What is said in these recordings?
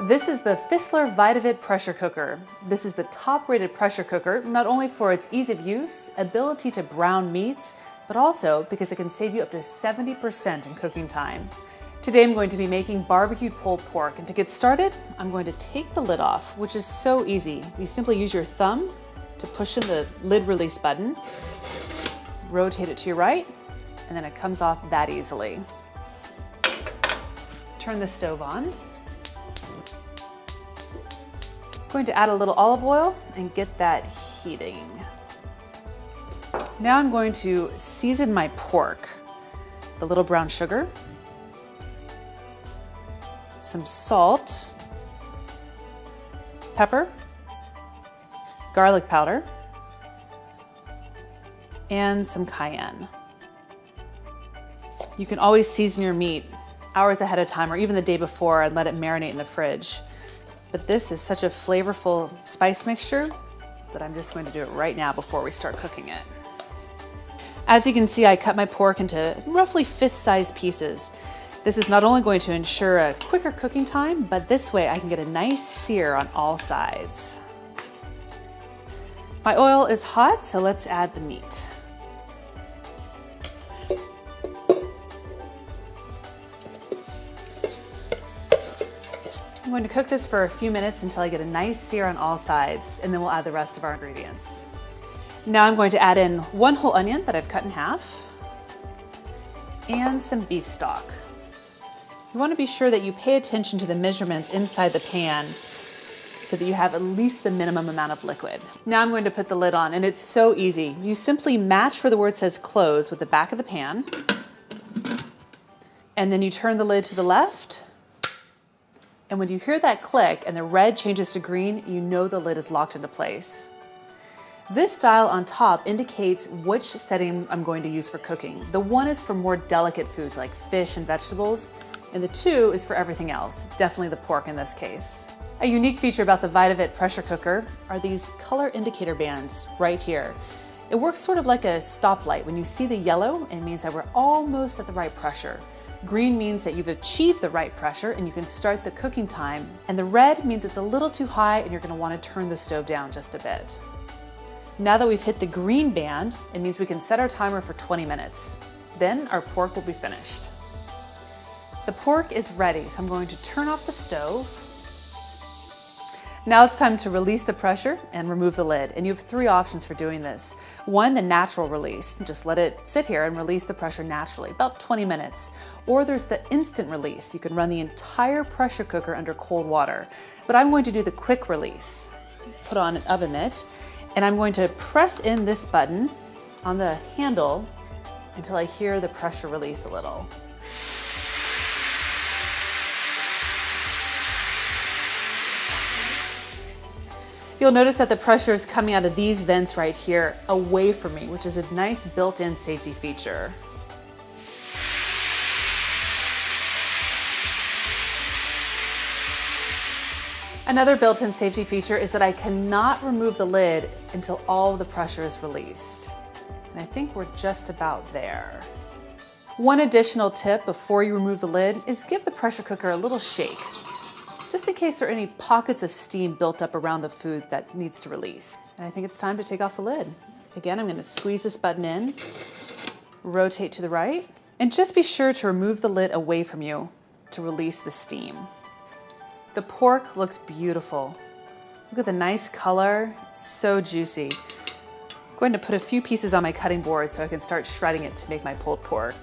This is the Fissler Vitaquick Pressure Cooker. This is the top-rated pressure cooker, not only for its ease of use, ability to brown meats, but also because it can save you up to 70% in cooking time. Today I'm going to be making barbecued pulled pork, and to get started, I'm going to take the lid off, which is so easy. You simply use your thumb to push in the lid release button, rotate it to your right, and then it comes off that easily. Turn the stove on. I'm going to add a little olive oil and get that heating. Now I'm going to season my pork. With a little brown sugar, some salt, pepper, garlic powder, and some cayenne. You can always season your meat hours ahead of time or even the day before and let it marinate in the fridge. But this is such a flavorful spice mixture that I'm just going to do it right now before we start cooking it. As you can see, I cut my pork into roughly fist-sized pieces. This is not only going to ensure a quicker cooking time, but this way I can get a nice sear on all sides. My oil is hot, so let's add the meat. I'm going to cook this for a few minutes until I get a nice sear on all sides, and then we'll add the rest of our ingredients. Now I'm going to add in one whole onion that I've cut in half and some beef stock. You want to be sure that you pay attention to the measurements inside the pan so that you have at least the minimum amount of liquid. Now I'm going to put the lid on, and it's so easy. You simply match where the word says close with the back of the pan, and then you turn the lid to the left. And when you hear that click and the red changes to green, you know the lid is locked into place. This dial on top indicates which setting I'm going to use for cooking. The 1 is for more delicate foods like fish and vegetables, and the 2 is for everything else, definitely the pork in this case. A unique feature about the Vitaquick pressure cooker are these color indicator bands right here. It works sort of like a stoplight. When you see the yellow, it means that we're almost at the right pressure. Green means that you've achieved the right pressure and you can start the cooking time. And the red means it's a little too high and you're going to want to turn the stove down just a bit. Now that we've hit the green band, it means we can set our timer for 20 minutes. Then our pork will be finished. The pork is ready, so I'm going to turn off the stove. Now it's time to release the pressure and remove the lid. And you have 3 options for doing this. 1, the natural release. Just let it sit here and release the pressure naturally, about 20 minutes. Or there's the instant release. You can run the entire pressure cooker under cold water. But I'm going to do the quick release. Put on an oven mitt, and I'm going to press in this button on the handle until I hear the pressure release a little. You'll notice that the pressure is coming out of these vents right here away from me, which is a nice built-in safety feature. Another built-in safety feature is that I cannot remove the lid until all of the pressure is released. And I think we're just about there. One additional tip before you remove the lid is give the pressure cooker a little shake, just in case there are any pockets of steam built up around the food that needs to release. And I think it's time to take off the lid. Again, I'm going to squeeze this button in, rotate to the right, and just be sure to remove the lid away from you to release the steam. The pork looks beautiful. Look at the nice color, so juicy. I'm going to put a few pieces on my cutting board so I can start shredding it to make my pulled pork.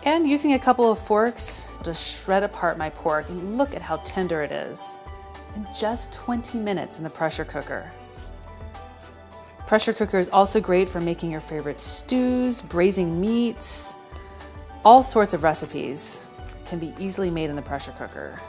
And using a couple of forks to shred apart my pork, and look at how tender it is. In just 20 minutes in the pressure cooker. Pressure cooker is also great for making your favorite stews, braising meats. All sorts of recipes can be easily made in the pressure cooker.